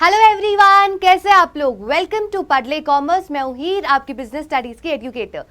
Hello everyone, कैसे आप लोग। वेलकम टू पढ़ले कॉमर्स। मैं हूं हीर, आपकी बिजनेस स्टडीज की एजुकेटर।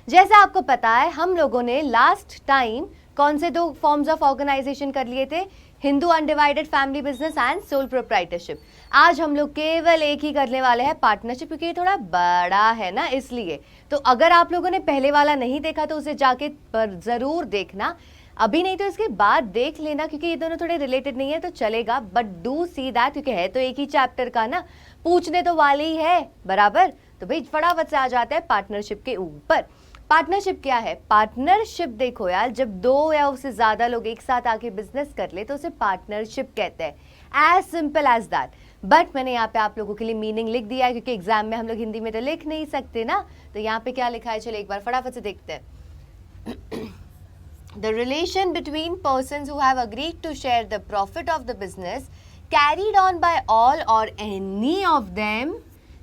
जैसा आपको पता है, हम लोगों ने लास्ट टाइम कौन से दो फॉर्म्स ऑफ ऑर्गेनाइजेशन कर लिए थे, Hindu undivided family business and sole proprietorship. आज हम लोग केवल एक ही करने वाले हैं, पार्टनरशिप, क्योंकि ये थोड़ा बड़ा है ना, इसलिए। तो अगर आप लोगों ने पहले वाला नहीं देखा तो उसे जाके पर जरूर देखना, अभी नहीं तो इसके बाद देख लेना, क्योंकि ये दोनों थोड़े रिलेटेड नहीं है तो चलेगा, बट डू सी दैट, क्योंकि है तो एक ही चैप्टर का ना, पूछने तो वाले ही है बराबर। तो भाई फटाफट से आ जाते हैं पार्टनरशिप के ऊपर। पार्टनरशिप क्या है? पार्टनरशिप देखो यार, जब दो या उससे ज्यादा लोग एक साथ आके बिजनेस कर ले तो उसे पार्टनरशिप कहते हैं। As simple as that. But मैंने यहाँ पे आप लोगों के लिए मीनिंग लिख दिया है, क्योंकि एग्जाम में हम लोग हिंदी में तो लिख नहीं सकते ना। तो यहाँ पे क्या लिखा है, चलो एक बार फटाफट से देखते हैं। The relation between persons who have agreed to share the profit of the business carried on by all or any of them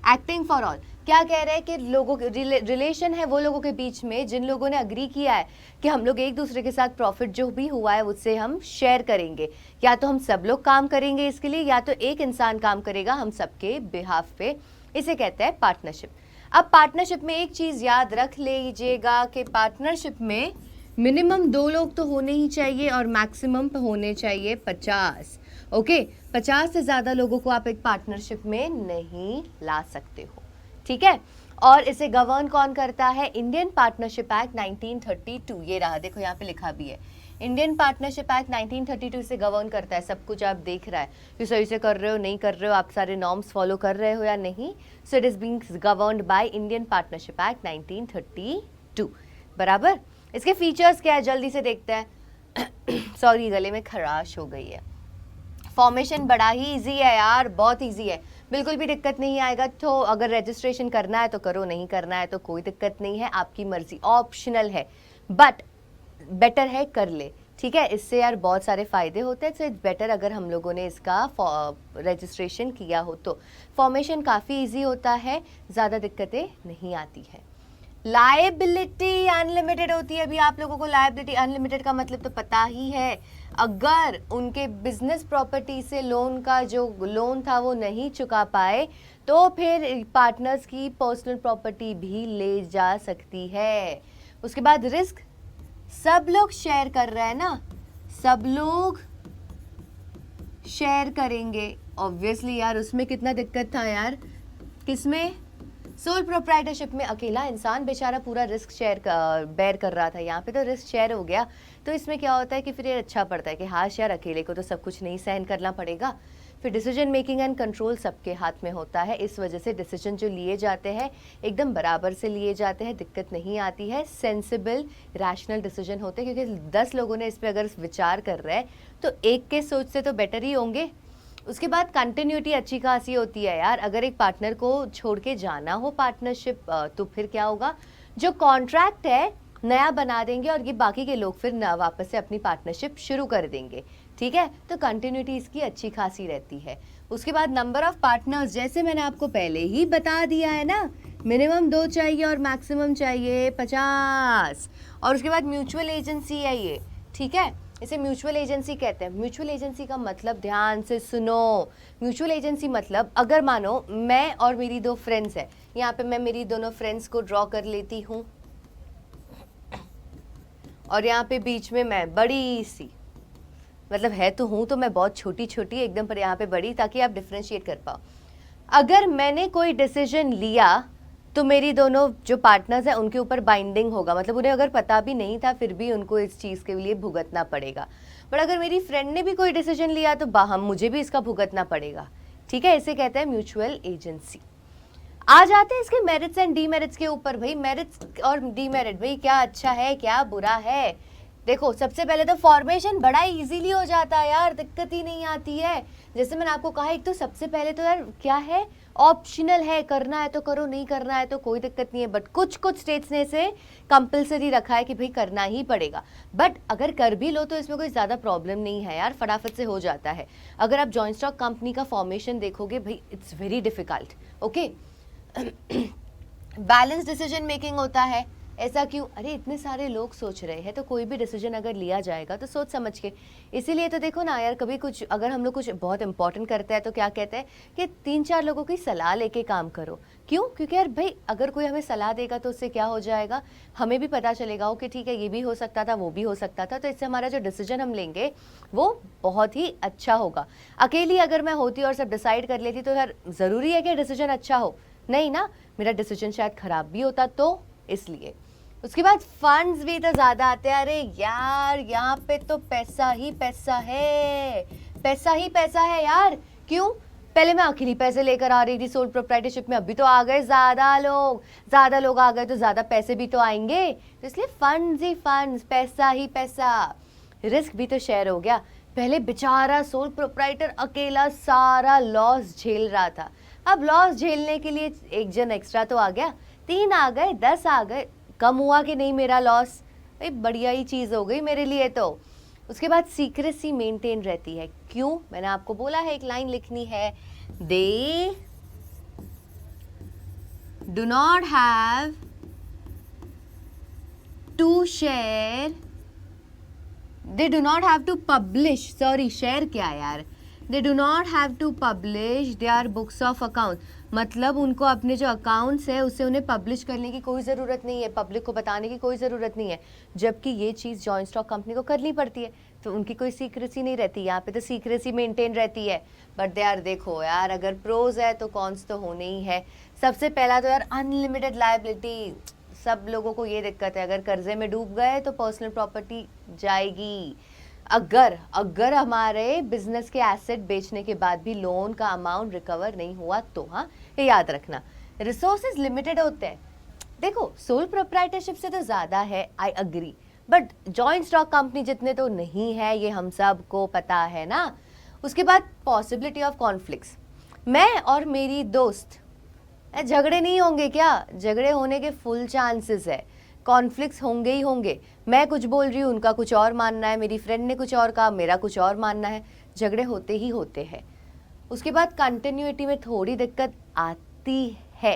acting for all। क्या कह रहे हैं कि लोगों के रिलेशन है वो लोगों के बीच में जिन लोगों ने अग्री किया है कि हम लोग एक दूसरे के साथ प्रॉफिट जो भी हुआ है उससे हम शेयर करेंगे। या तो हम सब लोग काम करेंगे इसके लिए, या तो एक इंसान काम करेगा हम सबके बिहाफ पे। इसे कहते हैं पार्टनरशिप। अब पार्टनरशिप में एक चीज याद रख लीजिएगा कि पार्टनरशिप में मिनिमम 2 लोग तो होने ही चाहिए और मैक्सिमम होने चाहिए 50। ओके, 50 से ज़्यादा लोगों को आप एक पार्टनरशिप में नहीं ला सकते हो, ठीक है। और इसे गवर्न कौन करता है? Indian partnership act 1932। ये रहा, देखो यहाँ पे लिखा भी है, इंडियन पार्टनरशिप एक्ट 1932 से गवर्न करता है। सब कुछ आप देख रहा है कि सही से कर रहे हो नहीं कर रहे हो, आप सारे नॉर्म्स फॉलो कर रहे हो या नहीं। So it is being governed by Indian partnership act 1932 बराबर। इसके फीचर्स क्या है जल्दी से देखते हैं। सॉरी, गले में खराश हो गई है। फॉर्मेशन बड़ा ही इजी है यार, बहुत इजी है, बिल्कुल भी दिक्कत नहीं आएगा। तो अगर रजिस्ट्रेशन करना है तो करो, नहीं करना है तो कोई दिक्कत नहीं है, आपकी मर्जी, ऑप्शनल है, बट बेटर है कर ले, ठीक है। इससे यार बहुत सारे फायदे होते हैं, तो इट्स बेटर अगर हम लोगों ने इसका रजिस्ट्रेशन किया हो तो। फॉर्मेशन काफ़ी इजी होता है, ज़्यादा दिक्कतें नहीं आती है। लायबिलिटी अनलिमिटेड होती है। अभी आप लोगों को लायबिलिटी अनलिमिटेड का मतलब तो पता ही है। अगर उनके बिजनेस प्रॉपर्टी से लोन का जो लोन था वो नहीं चुका पाए तो फिर पार्टनर्स की पर्सनल प्रॉपर्टी भी ले जा सकती है। उसके बाद रिस्क, सब लोग शेयर कर रहे हैं ना, सब लोग शेयर करेंगे ऑब्वियसली यार। उसमें कितना दिक्कत था यार, किसमें? सोल प्रोप्राइटरशिप में अकेला इंसान बेचारा पूरा रिस्क शेयर बेयर कर रहा था, यहाँ पे तो रिस्क शेयर हो गया। तो इसमें क्या होता है कि फिर ये अच्छा पड़ता है कि हाँ यार, अकेले को तो सब कुछ नहीं सहन करना पड़ेगा। फिर डिसीजन मेकिंग एंड कंट्रोल सबके हाथ में होता है, इस वजह से डिसीजन जो लिए जाते हैं एकदम बराबर से लिए जाते हैं, दिक्कत नहीं आती है। सेंसिबल रैशनल डिसीजन होते हैं, क्योंकि 10 लोगों ने इस पर अगर विचार कर रहे हैं तो एक के सोच से तो बेटर ही होंगे। उसके बाद कंटिन्यूटी अच्छी खासी होती है यार। अगर एक पार्टनर को छोड़ के जाना हो पार्टनरशिप तो फिर क्या होगा, जो कॉन्ट्रैक्ट है नया बना देंगे और ये बाकी के लोग फिर वापस से अपनी पार्टनरशिप शुरू कर देंगे, ठीक है। तो कंटिन्यूटी इसकी अच्छी खासी रहती है। उसके बाद नंबर ऑफ पार्टनर्स, जैसे मैंने आपको पहले ही बता दिया है ना, मिनिमम 2 चाहिए और मैक्सिमम चाहिए 50। और उसके बाद म्यूचुअल एजेंसी है ये, ठीक है। इसे म्यूचुअल एजेंसी कहते हैं। म्यूचुअल एजेंसी का मतलब, ध्यान से सुनो, म्यूचुअल एजेंसी मतलब अगर मानो मैं और मेरी 2 फ्रेंड्स हैं, यहाँ पे मैं मेरी दोनों फ्रेंड्स को ड्रॉ कर लेती हूँ और यहाँ पे बीच में मैं बड़ी सी, मतलब है तो हूँ तो मैं बहुत छोटी छोटी एकदम, पर यहाँ पे बड़ी, ताकि आप डिफ्रेंशिएट कर पाओ। अगर मैंने कोई डिसीजन लिया तो मेरी दोनों जो पार्टनर्स हैं उनके ऊपर बाइंडिंग होगा, मतलब उन्हें अगर पता भी नहीं था फिर भी उनको इस चीज़ के लिए भुगतना पड़ेगा। पर अगर मेरी फ्रेंड ने भी कोई डिसीजन लिया तो हम मुझे भी इसका भुगतना पड़ेगा, ठीक है। इसे कहते हैं म्यूचुअल एजेंसी। आ जाते हैं इसके मेरिट्स एंड डीमेरिट्स के ऊपर। भाई मेरिट्स और डीमेरिट, भाई क्या अच्छा है क्या बुरा है। देखो, सबसे पहले तो फॉर्मेशन बड़ा इजीली हो जाता है यार, दिक्कत ही नहीं आती है। जैसे मैंने आपको कहा, एक तो सबसे पहले तो यार क्या है, ऑप्शनल है, करना है तो करो, नहीं करना है तो कोई दिक्कत नहीं है। बट कुछ स्टेट्स ने इसे कंपलसरी रखा है कि भाई करना ही पड़ेगा। बट अगर कर भी लो तो इसमें कोई ज़्यादा प्रॉब्लम नहीं है यार, फटाफट से हो जाता है। अगर आप जॉइंट स्टॉक कंपनी का फॉर्मेशन देखोगे भाई, it's very difficult, okay. Balance decision making होता है, ऐसा क्यों, अरे इतने सारे लोग सोच रहे हैं, तो कोई भी डिसीजन अगर लिया जाएगा तो सोच समझ के। इसीलिए तो देखो ना यार, कभी कुछ अगर हम लोग कुछ बहुत इंपॉर्टेंट करते हैं तो क्या कहते हैं कि 3-4 लोगों की सलाह लेके काम करो। क्यों? क्योंकि यार भाई अगर कोई हमें सलाह देगा तो उससे क्या हो जाएगा, हमें भी पता चलेगा कि ठीक है ये भी हो सकता था, वो भी हो सकता था, तो इससे हमारा जो डिसीजन हम लेंगे वो बहुत ही अच्छा होगा। अकेली अगर मैं होती और सब डिसाइड कर लेती तो यार ज़रूरी है कि डिसीजन अच्छा हो? नहीं ना, मेरा डिसीजन शायद ख़राब भी होता, तो इसलिए। उसके बाद फंड्स भी तो ज़्यादा आते हैं। अरे यार यहाँ पे तो पैसा ही पैसा है, पैसा ही पैसा है यार। क्यों? पहले मैं अकेली पैसे लेकर आ रही थी सोल प्रोप्राइटरशिप में, अभी तो आ गए ज़्यादा लोग आ गए तो ज़्यादा पैसे भी तो आएंगे, तो इसलिए फंड्स ही फंड्स, पैसा ही पैसा। रिस्क भी तो शेयर हो गया। पहले बेचारा सोल प्रोप्राइटर अकेला सारा लॉस झेल रहा था, अब लॉस झेलने के लिए एक जन एक्स्ट्रा तो आ गया, 3 आ गए, 10 आ गए, कम हुआ कि नहीं मेरा लॉस? भाई बढ़िया ही चीज़ हो गई मेरे लिए तो। उसके बाद सीक्रेसी मेंटेन रहती है। क्यों? मैंने आपको बोला है एक लाइन लिखनी है, they do not have to share, they do not have to publish, sorry share क्या यार, they do not have to publish their books of account, मतलब उनको अपने जो अकाउंट्स है उसे उन्हें पब्लिश करने की कोई ज़रूरत नहीं है, पब्लिक को बताने की कोई ज़रूरत नहीं है, जबकि ये चीज़ जॉइंट स्टॉक कंपनी को करनी पड़ती है, तो उनकी कोई सीक्रेसी नहीं रहती। यहाँ पे तो सीक्रेसी मेंटेन रहती है। बट यार देखो यार, अगर प्रोज है तो कॉन्स तो होने ही है। सबसे पहला तो यार अनलिमिटेड लायबिलिटी, सब लोगों को ये दिक्कत है, अगर कर्जे में डूब गए तो पर्सनल प्रॉपर्टी जाएगी। अगर हमारे बिजनेस के एसेट बेचने के बाद भी लोन का अमाउंट रिकवर नहीं हुआ तो, हाँ ये याद रखना, रिसोर्सेज लिमिटेड होते हैं। देखो सोल प्रोप्राइटरशिप से तो ज़्यादा है, I agree, butt joint stock company जितने तो नहीं है, ये हम सब को पता है ना। उसके बाद पॉसिबिलिटी ऑफ कॉन्फ्लिक्ट्स, मैं और मेरी दोस्त झगड़े नहीं होंगे क्या? झगड़े होने के फुल चांसेस है, कॉन्फ्लिक्ट्स होंगे ही होंगे। मैं कुछ बोल रही हूँ, उनका कुछ और मानना है, मेरी फ्रेंड ने कुछ और कहा, मेरा कुछ और मानना है, झगड़े होते ही होते हैं। उसके बाद कंटिन्यूटी में थोड़ी दिक्कत आती है,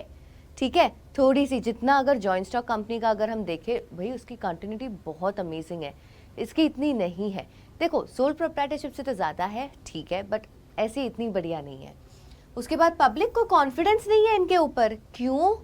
ठीक है, थोड़ी सी, जितना अगर जॉइंट स्टॉक कंपनी का अगर हम देखें भाई उसकी कंटिन्यूटी बहुत अमेजिंग है, इसकी इतनी नहीं है। देखो सोल प्रोप्राइटरशिप से तो ज़्यादा है, ठीक है, बट ऐसी इतनी बढ़िया नहीं है। उसके बाद पब्लिक को कॉन्फिडेंस नहीं है इनके ऊपर। क्यों?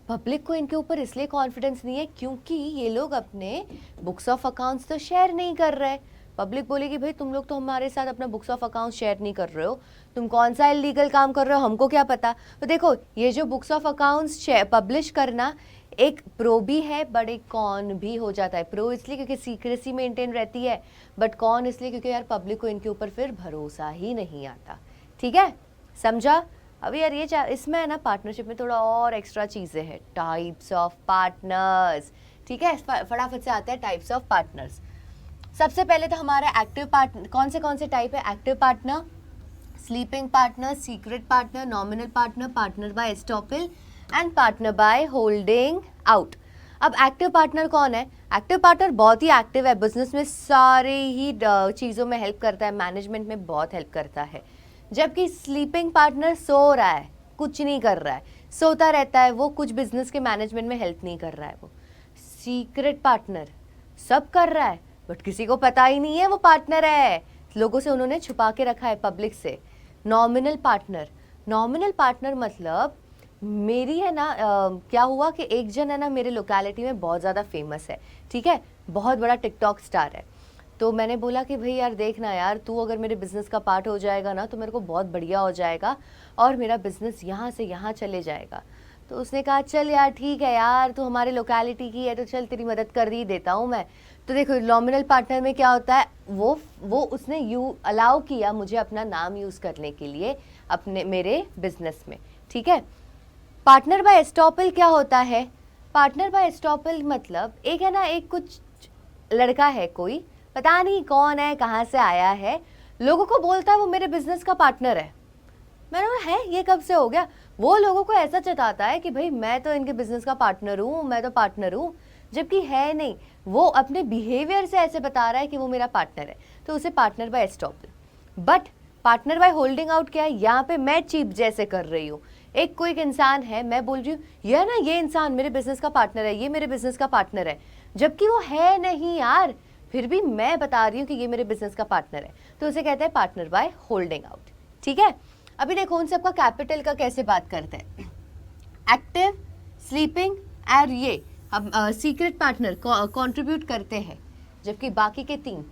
पब्लिक को इनके ऊपर इसलिए कॉन्फिडेंस नहीं है क्योंकि ये लोग अपने बुक्स ऑफ अकाउंट्स तो शेयर नहीं कर रहे। पब्लिक बोलेगी भाई तुम लोग तो हमारे साथ अपना बुक्स ऑफ अकाउंट्स शेयर नहीं कर रहे हो, तुम कौन सा इलीगल काम कर रहे हो, हमको क्या पता। तो देखो ये जो बुक्स ऑफ अकाउंट्स पब्लिश करना एक प्रो भी है बट एक कॉन भी हो जाता है। प्रो इसलिए क्योंकि सीक्रेसी मेंटेन रहती है, बट कॉन इसलिए क्योंकि यार पब्लिक को इनके ऊपर फिर भरोसा ही नहीं आता। ठीक है, समझा? अभी यार ये इसमें है ना पार्टनरशिप में थोड़ा और एक्स्ट्रा चीज़ें हैं, टाइप्स ऑफ पार्टनर्स। ठीक है, फटाफट से आते हैं टाइप्स ऑफ पार्टनर्स। सबसे पहले तो हमारा एक्टिव पार्टनर, कौन से टाइप है? Active partner, sleeping partner, secret partner, nominal partner, partner by estoppel and partner by holding out. अब एक्टिव पार्टनर कौन है? एक्टिव पार्टनर बहुत ही एक्टिव है, बिजनेस में सारे ही चीज़ों में हेल्प करता है, मैनेजमेंट में बहुत हेल्प करता है। जबकि स्लीपिंग पार्टनर सो रहा है, कुछ नहीं कर रहा है, सोता रहता है, वो कुछ बिजनेस के मैनेजमेंट में हेल्प नहीं कर रहा है। वो सीक्रेट पार्टनर सब कर रहा है बट किसी को पता ही नहीं है वो पार्टनर है, लोगों से उन्होंने छुपा के रखा है, पब्लिक से। नॉमिनल पार्टनर मतलब मेरी है ना क्या हुआ कि एक जन है ना मेरे लोकेलिटी में बहुत ज़्यादा फेमस है, ठीक है, बहुत बड़ा टिकटॉक स्टार है। तो मैंने बोला कि भाई यार देखना यार, तू अगर मेरे बिज़नेस का पार्ट हो जाएगा ना तो मेरे को बहुत बढ़िया हो जाएगा और मेरा बिज़नेस यहाँ से यहाँ चले जाएगा। तो उसने कहा चल यार ठीक है यार, तू हमारे लोकेलिटी की है तो चल तेरी मदद कर ही देता हूँ मैं। तो देखो नॉमिनल पार्टनर में क्या होता है, वो उसने अलाउ किया मुझे अपना नाम यूज़ करने के लिए अपने मेरे बिजनेस में। ठीक है, पार्टनर बाय एस्टॉपल क्या होता है? पार्टनर बाय एस्टॉपल मतलब एक है ना, एक कुछ लड़का है, कोई पता नहीं कौन है, कहाँ से आया है, लोगों को बोलता है वो मेरे बिजनेस का पार्टनर है। मैंने बोला है ये कब से हो गया? वो लोगों को ऐसा जताता है कि भाई मैं तो इनके बिजनेस का पार्टनर हूँ, मैं तो पार्टनर हूँ, जबकि है नहीं, वो अपने बिहेवियर से ऐसे बता रहा है कि वो मेरा पार्टनर है, तो उसे partner by estoppel. But partner by holding out क्या है? यहाँ पे मैं चीप जैसे कर रही हूँ, एक कोई एक इंसान है, मैं बोल रही हूँ ये ना, ये इंसान मेरे बिजनेस का पार्टनर है, ये मेरे बिजनेस का पार्टनर है, जबकि वो है नहीं यार, फिर भी मैं बता रही हूँ कि ये मेरे बिजनेस का पार्टनर है, तो उसे कहते हैं पार्टनर बाय होल्डिंग आउट। ठीक है, अभी देखो उन सबका कैपिटल का कैसे बात करते हैं। एक्टिव, स्लीपिंग और ये हम सीक्रेट पार्टनर कंट्रीब्यूट करते हैं, जबकि बाकी के 3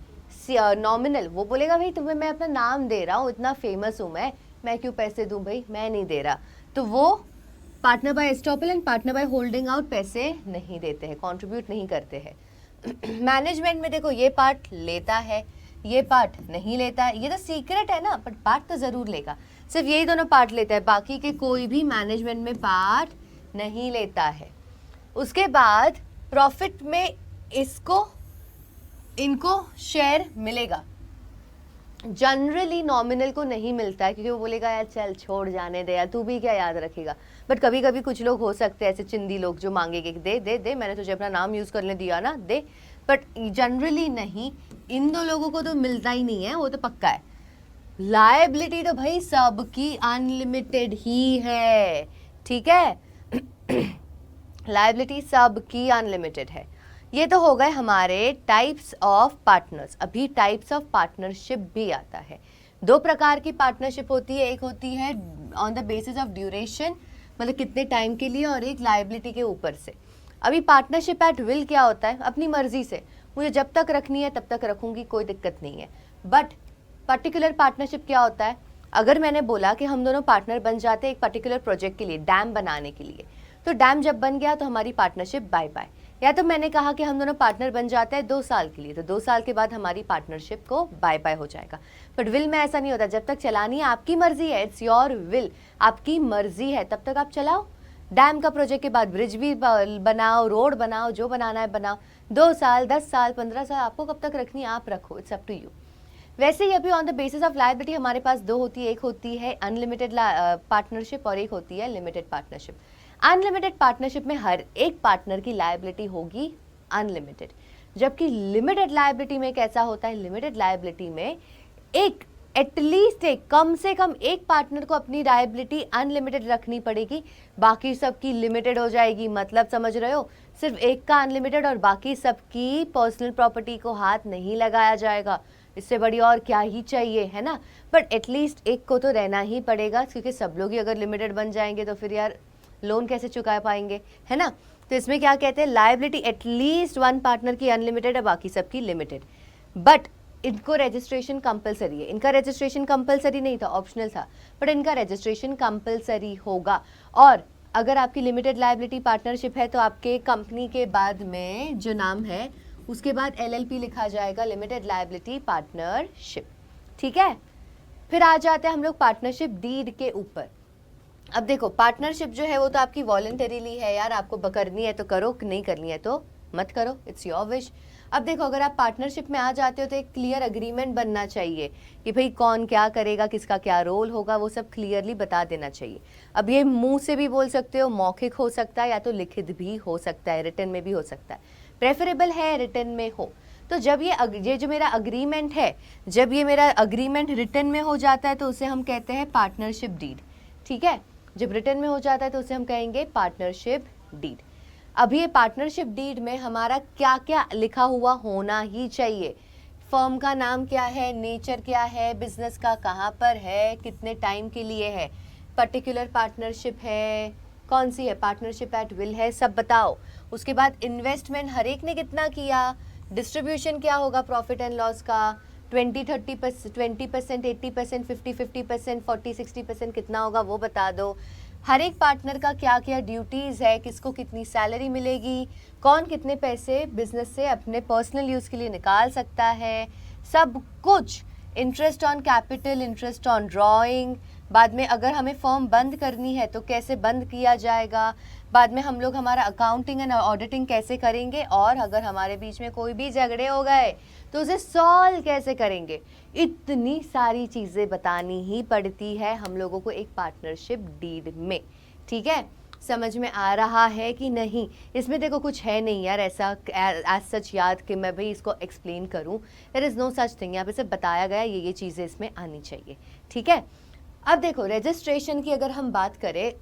नॉमिनल, वो बोलेगा भाई तुम्हें मैं अपना नाम दे रहा हूँ, इतना फेमस हूँ मैं क्यों पैसे दूं भाई, मैं नहीं दे रहा, तो वो partner by estoppel and partner by holding out पैसे नहीं देते हैं, कंट्रीब्यूट नहीं करते हैं। मैनेजमेंट में देखो ये पार्ट लेता है, ये पार्ट नहीं लेता है, ये तो सीक्रेट है ना, बट पार्ट तो जरूर लेगा, सिर्फ यही दोनों पार्ट लेता है, बाकी के कोई भी मैनेजमेंट में पार्ट नहीं लेता है। उसके बाद प्रॉफिट में इनको शेयर मिलेगा, जनरली नॉमिनल को नहीं मिलता है, क्योंकि वो बोलेगा यार चल छोड़ जाने दे यार, तू भी क्या याद रखेगा, बट कभी कभी कुछ लोग हो सकते हैं ऐसे चिंदी लोग जो मांगेंगे दे दे दे, मैंने तुझे अपना नाम यूज करने दिया ना, दे, बट जनरली नहीं, इन 2 लोगों को तो मिलता ही नहीं है, वो तो पक्का है। लायबिलिटी तो भाई सबकी अनलिमिटेड ही है, ठीक है, लायबिलिटी सबकी अनलिमिटेड है। ये तो हो गए हमारे टाइप्स ऑफ पार्टनर्स। अभी टाइप्स ऑफ पार्टनरशिप भी आता है। 2 प्रकार की पार्टनरशिप होती है, एक होती है on the basis of duration, मतलब कितने टाइम के लिए, और एक लायबिलिटी के ऊपर से। अभी पार्टनरशिप एट विल क्या होता है, अपनी मर्जी से मुझे जब तक रखनी है तब तक रखूंगी, कोई दिक्कत नहीं है। बट पर्टिकुलर पार्टनरशिप क्या होता है, अगर मैंने बोला कि हम दोनों पार्टनर बन जाते हैं एक पर्टिकुलर प्रोजेक्ट के लिए, डैम बनाने के लिए, तो डैम जब बन गया तो हमारी पार्टनरशिप बाय बाय। या तो मैंने कहा कि हम दोनों पार्टनर बन जाते हैं 2 साल के लिए, तो 2 साल के बाद हमारी पार्टनरशिप को बाय बाय हो जाएगा। बट विल में ऐसा नहीं होता, जब तक चलानी है आपकी मर्जी है, इट्स योर विल, आपकी मर्जी है, तब तक आप चलाओ। डैम का प्रोजेक्ट के बाद ब्रिज भी बनाओ, रोड बनाओ, जो बनाना है बनाओ, 2 साल 10 साल 15 साल आपको कब तक रखनी है आप रखो, इट्स अप टू यू। वैसे ही अभी on the basis of liability हमारे पास 2 होती है, एक होती है अनलिमिटेड पार्टनरशिप और एक होती है लिमिटेड पार्टनरशिप। अनलिमिटेड पार्टनरशिप में हर एक पार्टनर की लायबिलिटी होगी अनलिमिटेड, जबकि लिमिटेड लायबिलिटी में कैसा होता है, लिमिटेड लायबिलिटी में एक एटलीस्ट एक कम से कम एक पार्टनर को अपनी लायबिलिटी अनलिमिटेड रखनी पड़ेगी, बाकी सबकी लिमिटेड हो जाएगी। मतलब समझ रहे हो, सिर्फ एक का अनलिमिटेड और बाकी सबकी पर्सनल प्रॉपर्टी को हाथ नहीं लगाया जाएगा, इससे बड़ी और क्या ही चाहिए, है ना। बट एटलीस्ट एक को तो रहना ही पड़ेगा, क्योंकि सब लोग ही अगर लिमिटेड बन जाएंगे तो फिर यार लोन कैसे चुका पाएंगे, है ना। तो इसमें क्या कहते हैं, लायबिलिटी एटलीस्ट 1 पार्टनर की अनलिमिटेड है, बाकी सबकी लिमिटेड। बट इनको रजिस्ट्रेशन कंपलसरी है, इनका रजिस्ट्रेशन कंपलसरी नहीं था, ऑप्शनल था, बट इनका रजिस्ट्रेशन कंपलसरी होगा। और अगर आपकी लिमिटेड लायबिलिटी पार्टनरशिप है तो आपके कंपनी के बाद में जो नाम है उसके बाद LLP लिखा जाएगा, लिमिटेड लायबिलिटी पार्टनरशिप, ठीक है। फिर आ जाते हैं हम लोग पार्टनरशिप डीड के ऊपर। अब देखो पार्टनरशिप जो है वो तो आपकी वॉलंटरीली है यार, आपको करनी है तो करो, नहीं करनी है तो मत करो, इट्स योर विश। अब देखो अगर आप पार्टनरशिप में आ जाते हो तो एक क्लियर अग्रीमेंट बनना चाहिए कि भाई कौन क्या करेगा, किसका क्या रोल होगा, वो सब क्लियरली बता देना चाहिए। अब ये मुंह से भी बोल सकते हो, मौखिक हो सकता है, या तो लिखित भी हो सकता है, रिटन में भी हो सकता है, प्रेफरेबल है रिटन में हो। तो जब ये जो मेरा अग्रीमेंट है, जब ये मेरा अग्रीमेंट रिटन में हो जाता है तो उसे हम कहते हैं पार्टनरशिप डीड, ठीक है। जब रिटन में हो जाता है तो उसे हम कहेंगे पार्टनरशिप डीड। अब ये पार्टनरशिप डीड में हमारा क्या क्या लिखा हुआ होना ही चाहिए, फर्म का नाम क्या है, नेचर क्या है, बिजनेस का कहाँ पर है, कितने टाइम के लिए है, पर्टिकुलर पार्टनरशिप है, कौन सी है, पार्टनरशिप एट विल है, सब बताओ। उसके बाद इन्वेस्टमेंट हर एक ने कितना किया, डिस्ट्रीब्यूशन क्या होगा प्रॉफिट एंड लॉस का, 20% 80%, 50% 40-60% कितना होगा वो बता दो। हर एक पार्टनर का क्या क्या ड्यूटीज़ है, किसको कितनी सैलरी मिलेगी, कौन कितने पैसे बिजनेस से अपने पर्सनल यूज़ के लिए निकाल सकता है, सब कुछ। Interest on capital, interest on drawing, बाद में अगर हमें फर्म बंद करनी है तो कैसे बंद किया जाएगा, बाद में हम लोग हमारा अकाउंटिंग एंड ऑडिटिंग कैसे करेंगे, और अगर हमारे बीच में कोई भी झगड़े हो गए तो उसे सॉल्व कैसे करेंगे। इतनी सारी चीज़ें बतानी ही पड़ती है हम लोगों को एक पार्टनरशिप डीड में, ठीक है। समझ में आ रहा है कि नहीं। इसमें देखो कुछ है नहीं यार ऐसा एज सच याद कि मैं भाई इसको एक्सप्लेन करूं, there is no such thing. यहाँ पे सिर्फ बताया गया ये चीज़ें इसमें आनी चाहिए, ठीक है। अब देखो रजिस्ट्रेशन की अगर हम बात करें,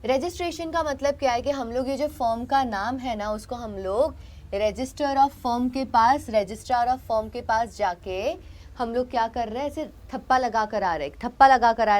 रजिस्ट्रेशन का मतलब क्या है कि हम लोग ये जो फॉर्म का नाम है ना, उसको हम लोग रजिस्टर ऑफ फॉर्म के पास, रजिस्ट्रार ऑफ फॉर्म के पास जाके हम लोग क्या कर रहे हैं, ऐसे थप्पा लगा कर आ रहे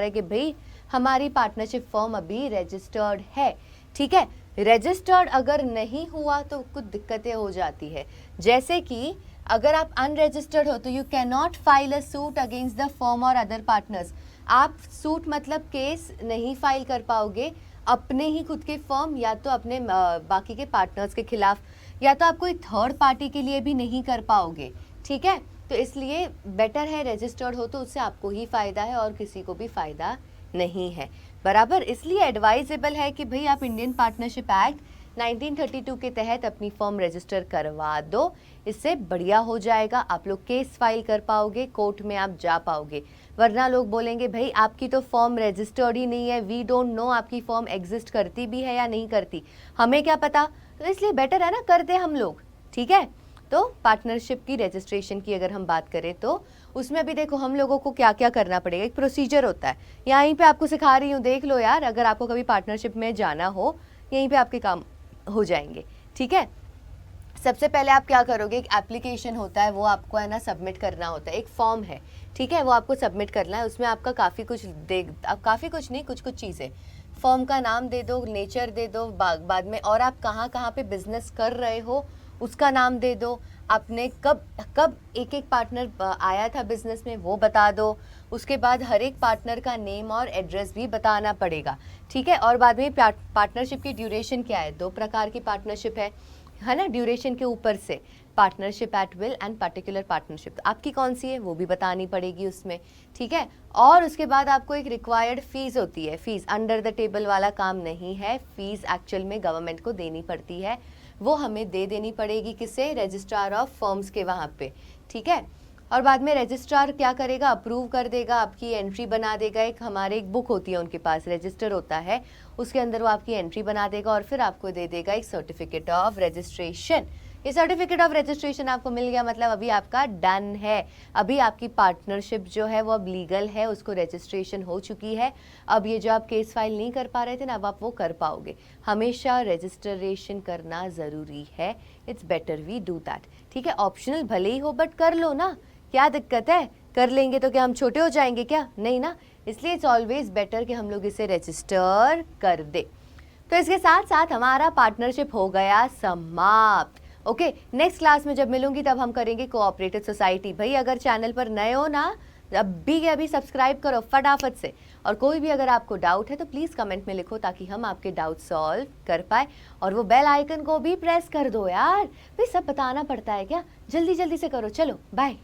हैं कि भाई हमारी पार्टनरशिप फॉर्म अभी रजिस्टर्ड है। ठीक है, रजिस्टर्ड अगर नहीं हुआ तो कुछ दिक्कतें हो जाती है, जैसे कि अगर आप अनरजिस्टर्ड हो तो you can not file a suit against the firm और अदर पार्टनर्स। आप सूट मतलब केस नहीं फाइल कर पाओगे अपने ही खुद के फर्म या तो अपने बाकी के पार्टनर्स के खिलाफ, या तो आप कोई थर्ड पार्टी के लिए भी नहीं कर पाओगे। ठीक है, तो इसलिए बेटर है रजिस्टर्ड हो, तो उससे आपको ही फायदा है और किसी को भी फायदा नहीं है, बराबर। इसलिए एडवाइजेबल है कि भाई आप इंडियन पार्टनरशिप एक्ट 1932 के तहत अपनी फर्म रजिस्टर करवा दो, इससे बढ़िया हो जाएगा। आप लोग केस फाइल कर पाओगे, कोर्ट में आप जा पाओगे, वरना लोग बोलेंगे भाई आपकी तो फर्म रजिस्टर्ड ही नहीं है, वी डोंट नो आपकी फर्म एग्जिस्ट करती भी है या नहीं करती, हमें क्या पता। तो इसलिए बेटर है ना कर दे हम लोग। ठीक है, तो पार्टनरशिप की रजिस्ट्रेशन की अगर हम बात करें तो उसमें भी देखो हम लोगों को क्या क्या करना पड़ेगा, एक प्रोसीजर होता है। यहीं पे आपको सिखा रही हूँ, देख लो यार, अगर आपको कभी पार्टनरशिप में जाना हो यहीं पे आपके काम हो जाएंगे। ठीक है, सबसे पहले आप क्या करोगे, एक एप्लीकेशन होता है वो आपको है ना सबमिट करना होता है, एक फॉर्म है। ठीक है, वो आपको सबमिट करना है, उसमें आपका काफ़ी कुछ काफ़ी कुछ नहीं, कुछ चीज़ें, फॉर्म का नाम दे दो, नेचर दे दो, बाद में और आप कहाँ कहाँ पे बिजनेस कर रहे हो उसका नाम दे दो, आपने कब कब एक एक पार्टनर आया था बिजनेस में वो बता दो, उसके बाद हर एक पार्टनर का नेम और एड्रेस भी बताना पड़ेगा। ठीक है, और बाद में पार्टनरशिप की ड्यूरेशन क्या है, 2 प्रकार की पार्टनरशिप है ना, ड्यूरेशन के ऊपर से partnership at will and particular partnership, तो आपकी कौन सी है वो भी बतानी पड़ेगी उसमें। ठीक है, और उसके बाद आपको एक रिक्वायर्ड फीस होती है, फीस अंडर द टेबल वाला काम नहीं है, फीस एक्चुअल में गवर्नमेंट को देनी पड़ती है, वो हमें दे देनी पड़ेगी, किसे, रजिस्ट्रार ऑफ फर्म्स के वहाँ पे। ठीक है, और बाद में रजिस्ट्रार क्या करेगा, अप्रूव कर देगा, आपकी एंट्री बना देगा, एक हमारे एक बुक होती है उनके पास, रजिस्टर होता है, उसके अंदर वो आपकी एंट्री बना देगा और फिर आपको दे देगा एक सर्टिफिकेट ऑफ रजिस्ट्रेशन। ये सर्टिफिकेट ऑफ रजिस्ट्रेशन आपको मिल गया, मतलब अभी आपका डन है, अभी आपकी पार्टनरशिप जो है वो अब लीगल है, उसको रजिस्ट्रेशन हो चुकी है। अब ये जो आप केस फाइल नहीं कर पा रहे थे ना, अब आप वो कर पाओगे। हमेशा रजिस्ट्रेशन करना ज़रूरी है, it's better we do that. ठीक है, ऑप्शनल भले ही हो बट कर लो ना, क्या दिक्कत है, कर लेंगे तो क्या हम छोटे हो जाएंगे क्या, नहीं ना, इसलिए इट्स ऑलवेज बेटर कि हम लोग इसे रजिस्टर कर दे। तो इसके साथ साथ हमारा पार्टनरशिप हो गया समाप्त। ओके, नेक्स्ट क्लास में जब मिलूंगी तब हम करेंगे कोऑपरेटिव सोसाइटी। भाई अगर चैनल पर नए हो ना, अभी सब्सक्राइब करो फटाफट से, और कोई भी अगर आपको डाउट है तो प्लीज़ कमेंट में लिखो ताकि हम आपके डाउट सॉल्व कर पाए, और वो बेल आइकन को भी प्रेस कर दो यार, भाई सब बताना पड़ता है क्या, जल्दी जल्दी से करो, चलो बाय।